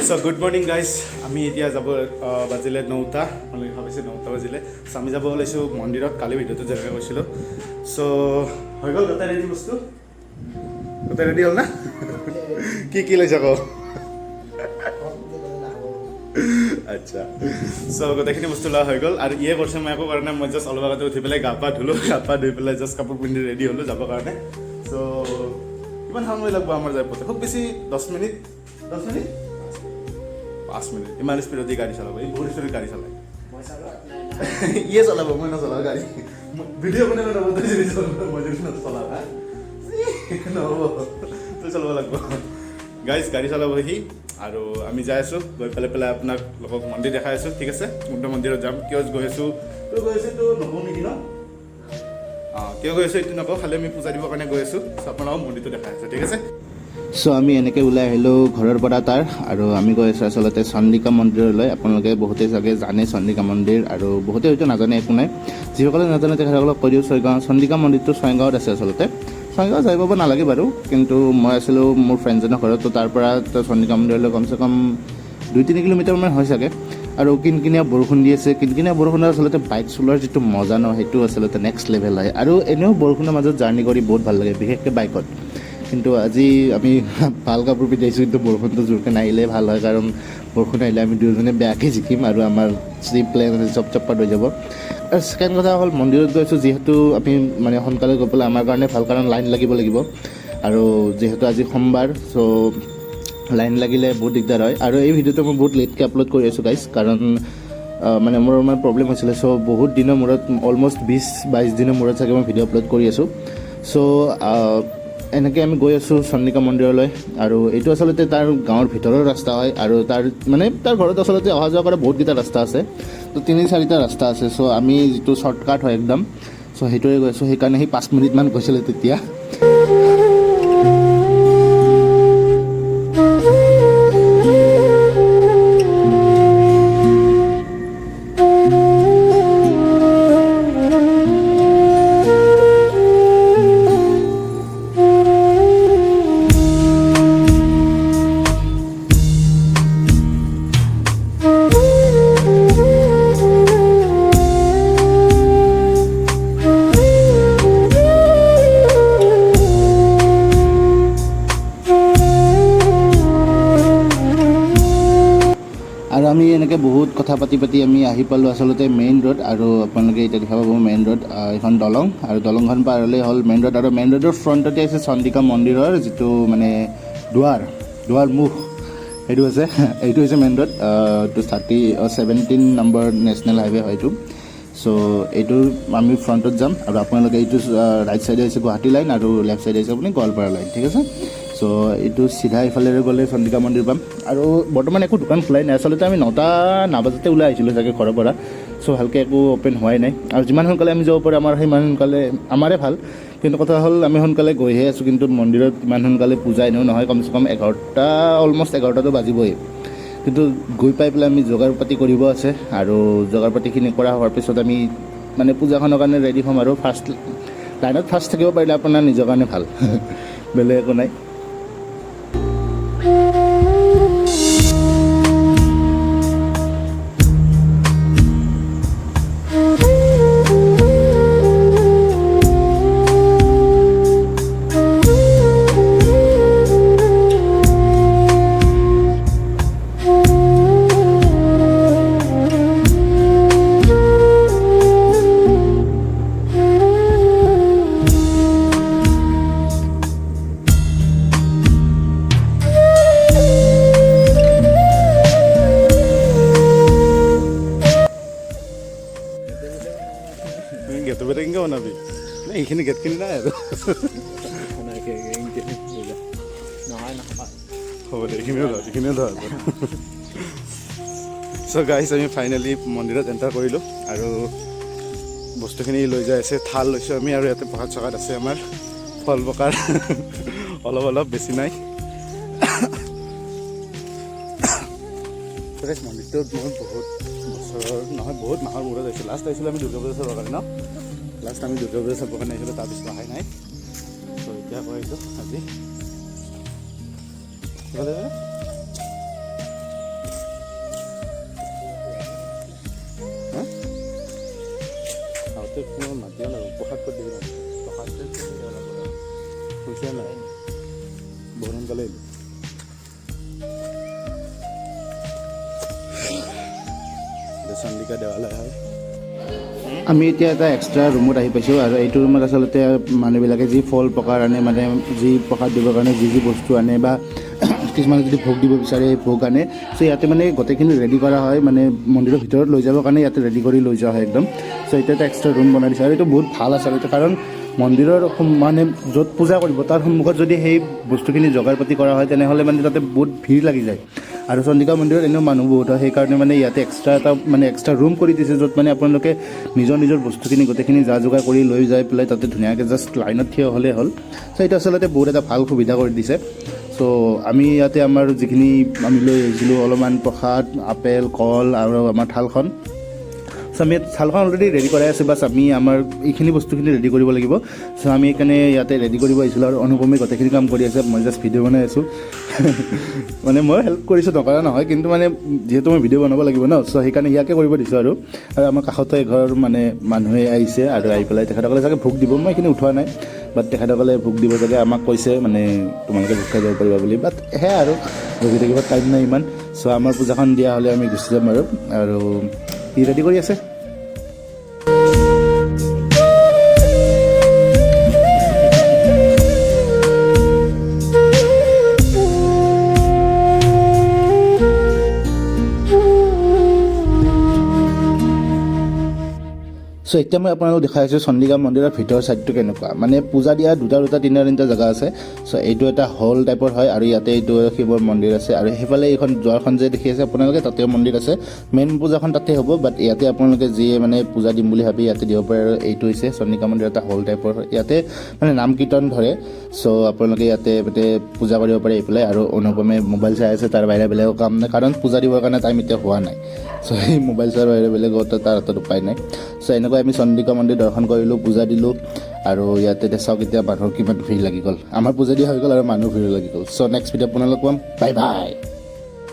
So good morning guys. আমি এতিয়া যাব বাজিলে 9টা মানে ভাবিছে 9টা বাজিলে সো আমি যাব ওলাইছো মন্দিৰত কালি ভিডিওতে যেনেকৈ কৈছিলো সো হৈ গ'ল গোটেই ৰেডি বস্তু গোটেই ৰেডি হ'ল না কি লৈছা কও আচ্ছা সো গোটেইখিনি বস্তু লোৱা হৈ গ'ল আৰু ইয়ে কৰিছে মই একো কাৰণে মই জাষ্ট অলপ আগতে উঠি পেলাই গা পা ধুলো ধুই পেলাই জাষ্ট কাপোৰ পিন্ধি ৰেডি হ'লো যাবৰ কাৰণে সো কিমান সময় লাগব আমাৰ যাই পথে খুব বেছি 10 মিনিট 5 মিনিট ইমান স্পীডত গাড়ী চলাব এই বহুত স্পীডত গাড়ী চলায় ইয়ে চলাব মই নচলাওঁ গাড়ী ভিডিঅ' কোনে বনাব তই যদি চলাব মই যদি নচলাওঁ নহ'ব তই চলাব লাগিব গাইজ গাড়ী চলাব সি আৰু আমি যাই আছোঁ গৈ পেলাই আপোনাক লগক মন্দিৰ দেখাই আছোঁ ঠিক আছে কোনটো মন্দিৰত যাম কিয় গৈ আছোঁ তো নকওঁ নেকি ন কিয় গৈ আছোঁ এইটো নকওঁ খালি আমি পূজা দিবৰ কাৰণে গৈ আছোঁ আপোনালোকক মন্দিৰটো দেখাই আছোঁ ঠিক আছে সো আমি এনেকৈ ওলাই আহিলোঁ ঘৰৰ পৰা তাৰ আৰু আমি গৈ আছোঁ আচলতে চন্দিকা মন্দিৰলৈ আপোনালোকে বহুতে চাগে জানে চন্দিকা মন্দিৰ আৰু বহুতে হয়তো নাজানে একো নাই যিসকলে নাজানে তেখেতসকলক কৈ দিওঁ চন্দিকা মন্দিৰটো ছয়গাঁৱত আছে আচলতে ছয়গাঁও যাই পাব নালাগে বাৰু কিন্তু মই আছিলোঁ মোৰ ফ্ৰেণ্ডজনৰ ঘৰত তো তাৰ পৰা চন্দিকা মন্দিৰলৈ কমচে কম 2-3 কিলোমিটাৰমান হয় চাগে আৰু কিনকিনীয়া বৰষুণ দি আছে কিনকিনীয়া বৰষুণৰ আচলতে বাইক চলোৱাৰ যিটো মজা ন সেইটো আচলতে নেক্সট লেভেল হয় আৰু এনেও বৰষুণৰ মাজত জাৰ্ণি কৰি বহুত ভাল লাগে বিশেষকৈ বাইকত কিন্তু আজি আমি ভাল কাপোৰ পিন্ধাইছোঁ কিন্তু বৰষুণটো জোৰকৈ নাহিলে ভাল হয় কাৰণ বৰষুণ আহিলে আমি দুয়োজনে বেয়াকৈ জিকিম আৰু আমাৰ যি প্লেন আছে চব চপ্পাত হৈ যাব আৰু ছেকেণ্ড কথা হ'ল মন্দিৰত গৈছোঁ যিহেতু আমি মানে সোনকালে গৈ পেলাই আমাৰ কাৰণে ভাল কাৰণ লাইন লাগিব আৰু যিহেতু আজি সোমবাৰ চ' লাইন লাগিলে বহুত দিগদাৰ হয় আৰু এই ভিডিঅ'টো মই বহুত লেটকৈ আপলোড কৰি আছোঁ গাইজ কাৰণ মানে মোৰ মানে প্ৰব্লেম হৈছিলে চ' বহুত দিনৰ মূৰত অলমষ্ট 20-22 দিনৰ মূৰত চাগে মই ভিডিঅ' আপলোড কৰি আছোঁ চ' এনেকৈ আমি গৈ আছোঁ চন্দিকা মন্দিৰলৈ আৰু এইটো আচলতে তাৰ গাঁৱৰ ভিতৰৰ ৰাস্তা হয় আৰু তাৰ ঘৰত আচলতে অহা যোৱা কৰা বহুতকেইটা ৰাস্তা আছে তো 3-4টা ৰাস্তা আছে চ' আমি যিটো শ্বৰ্টকাট হয় একদম চ' সেইটোৱে গৈ আছোঁ সেইকাৰণে সি 5 মিনিটমান গৈছিলে তেতিয়া আৰু আমি এনেকৈ বহুত কথা পাতি আমি আহি পালোঁ আচলতে মেইন ৰোড আৰু আপোনালোকে এতিয়া দেখা পাব মেইন ৰোড এখন দলং আৰু দলংখন পাৰ হ'লেই হ'ল মেইন ৰোড আৰু মেইন ৰোডৰ ফ্ৰণ্টতে আছে চন্দিকা মন্দিৰৰ যিটো মানে দুৱাৰ মুখ সেইটো আছে এইটো হৈছে মেইন ৰোড এইটো 17 নম্বৰ নেশ্যনেল হাইৱে হয় এইটো চ' এইটো আমি ফ্ৰণ্টত যাম আৰু আপোনালোকে এইটো ৰাইট ছাইডে হৈছে গুৱাহাটী লাইন আৰু লেফ্ট ছাইডে হৈছে আপুনি গোৱালপাৰা লাইন ঠিক আছে চ' এইটো চিধা ইফালেৰে গ'লে চন্দিকা মন্দিৰ পাম আৰু বৰ্তমান একো দোকান খোলাই নাই আচলতে আমি 9টা নাবাজতে ওলাই আহিছিলোঁ চাগে ঘৰৰ পৰা চ' ভালকৈ একো অ'পেন হোৱাই নাই আৰু যিমান সোনকালে আমি যাব পাৰোঁ সিমান সোনকালে আমাৰে ভাল কিন্তু কথা হ'ল আমি সোনকালে গৈহে আছোঁ কিন্তু মন্দিৰত ইমান সোনকালে পূজা এনেও নহয় কমচে কম 11টা অলমষ্ট 11টাতো বাজিবই কিন্তু গৈ পাই পেলাই আমি যোগাৰ পাতি কৰিব আছে আৰু যোগাৰ পাতিখিনি কৰা হোৱাৰ পিছত আমি মানে পূজাখনৰ কাৰণে ৰেডি হ'ম আৰু লাইনত ফাৰ্ষ্ট থাকিব পাৰিলে আপোনাৰ নিজৰ কাৰণে ভাল বেলেগ একো নাই গেটৰ কেনেকৈ বনাবি নাই এইখিনি গেটখিনি নাই আৰু হ'ব দে এইখিনিও ধৰ চ' গাইজ আমি ফাইনেলি মন্দিৰত এণ্টাৰ কৰিলোঁ আৰু বস্তুখিনি লৈ যাই আছে থাল লৈছোঁ আমি আৰু ইয়াতে প্ৰসাদ চকাত আছে আমাৰ ফল প্ৰকাৰ অলপ বেছি নাই মন্দিৰটোত মই বহুত বছৰৰ নহয় বহুত মাহৰ মূৰত আহিছোঁ লাষ্ট আহিছিলোঁ আমি দুৰ্গা পূজা চাবৰ কাৰণে ন লাষ্ট আমি দুৰ্গা পূজা চাবৰ কাৰণে আহিছিলোঁ তাৰপিছত অহাই নাই ত' এতিয়া কৰিছোঁ আজি কোনো মাতিও না প্ৰসাদ কৰি দিবি পইচা নাই বহুত সোনকালে চন্দিকা দেৱালয় হয় আমি এতিয়া এটা এক্সট্ৰা ৰুমত আহি পাইছোঁ আৰু এইটো ৰুমত আচলতে মানুহবিলাকে যি ফল প্ৰকাৰ আনে মানে যি প্ৰসাদ দিবৰ কাৰণে যি বস্তু আনে বা কিছুমানে যদি ভোগ দিব বিচাৰে সেই ভোগ আনে চ' ইয়াতে মানে গোটেইখিনি ৰেডি কৰা হয় মানে মন্দিৰৰ ভিতৰত লৈ যাবৰ কাৰণে ইয়াতে ৰেডি কৰি লৈ যোৱা হয় একদম চ' এতিয়া এটা এক্সট্ৰা ৰুম বনাই দিছে আৰু এইটো বহুত ভাল আচলতে কাৰণ মন্দিৰৰ মানে য'ত পূজা কৰিব তাৰ সন্মুখত যদি সেই বস্তুখিনি যোগাৰ পাতি কৰা হয় তেনেহ'লে মানে তাতে বহুত ভিৰ লাগি যায় আৰু চন্দিকা মন্দিৰত এনেও মানুহ বহুত হয় সেইকাৰণে মানে ইয়াতে এক্সট্ৰা ৰুম কৰি দিছে য'ত মানে আপোনালোকে নিজৰ বস্তুখিনি গোটেইখিনি যা যোগাৰ কৰি লৈ যাই পেলাই তাতে ধুনীয়াকৈ জাষ্ট লাইনত থিয় হ'লেই হ'ল চ' এইটো আচলতে বহুত এটা ভাল সুবিধা কৰি দিছে চ' আমি ইয়াতে আমাৰ যিখিনি আমি লৈ আহিছিলোঁ অলপমান প্ৰসাদ আপেল কল আৰু আমাৰ থালখন চ' আমি থালখন অলৰেডি ৰেডি কৰাই আছে বাছ আমি আমাৰ এইখিনি বস্তুখিনি ৰেডি কৰিব লাগিব চ' আমি সেইকাৰণে ইয়াতে ৰেডি কৰিব আহিছিলোঁ আৰু অনুপমে গোটেইখিনি কাম কৰি আছে মই জাষ্ট ভিডিঅ' বনাই আছোঁ মানে মই হেল্প কৰিছোঁ নকৰা নহয় কিন্তু মানে যিহেতু মই ভিডিঅ' বনাব লাগিব ন চ' সেইকাৰণে ইয়াকে কৰিব দিছোঁ আৰু আমাৰ কাষতে এঘৰ মানে মানুহে আহিছে আৰু আহি পেলাই তেখেতসকলে চাগে ভোগ দিব মই এইখিনি উঠোৱা নাই বাট তেখেতসকলে ভোগ দিব চাগে আমাক কৈছে মানে তোমালোকে ভোগ খাই যাব পাৰিবা বুলি বাট সেয়াই আৰু ৰখি থাকিব টাইম নাই ইমান চ' আমাৰ পূজাখন দিয়া হ'লে আমি গুচি যাম আৰু ই ৰেডি কৰি আছে চ' এতিয়া মই আপোনালোকক দেখাই আছোঁ চন্দিকা মন্দিৰৰ ভিতৰৰ ছাইডটো কেনেকুৱা মানে পূজা দিয়া দুটা তিনিটা জেগা আছে চ' এইটো এটা হল টাইপৰ হয় আৰু ইয়াতে এইটো শিৱৰ মন্দিৰ আছে আৰু সেইফালে এইখন দুৱাৰখন যে দেখি আছে আপোনালোকে তাতেও মন্দিৰ আছে মেইন পূজাখন তাতে হ'ব বাট ইয়াতে আপোনালোকে যিয়ে মানে পূজা দিম বুলি ভাবি ইয়াতে দিব পাৰে আৰু এইটো হৈছে চন্দিকা মন্দিৰ এটা হল টাইপৰ হয় ইয়াতে মানে নাম কীৰ্তন ধৰে চ' আপোনালোকে ইয়াতে পূজা কৰিব পাৰে এইফালে আৰু অনুপমে মোবাইল চাই আছে তাৰ বাহিৰে বেলেগো কাম নাই কাৰণ পূজা দিবৰ কাৰণে টাইম এতিয়া হোৱা নাই চ' সেই মোবাইল চোৱাৰ বাহিৰে বেলেগ তাৰ হাতত উপায় নাই চ' এনেকৈ আমি চন্দিকা মন্দিৰ দৰ্শন কৰিলোঁ পূজা দিলোঁ আৰু ইয়াতে চাওক এতিয়া মানুহৰ কিমান ভিৰ লাগি গ'ল আমাৰ পূজা দিয়া হৈ গ'ল আৰু মানুহ ভিৰ লাগি গ'ল চ' নেক্সট ভিডিঅ' আপোনালোক পাম বাই বাই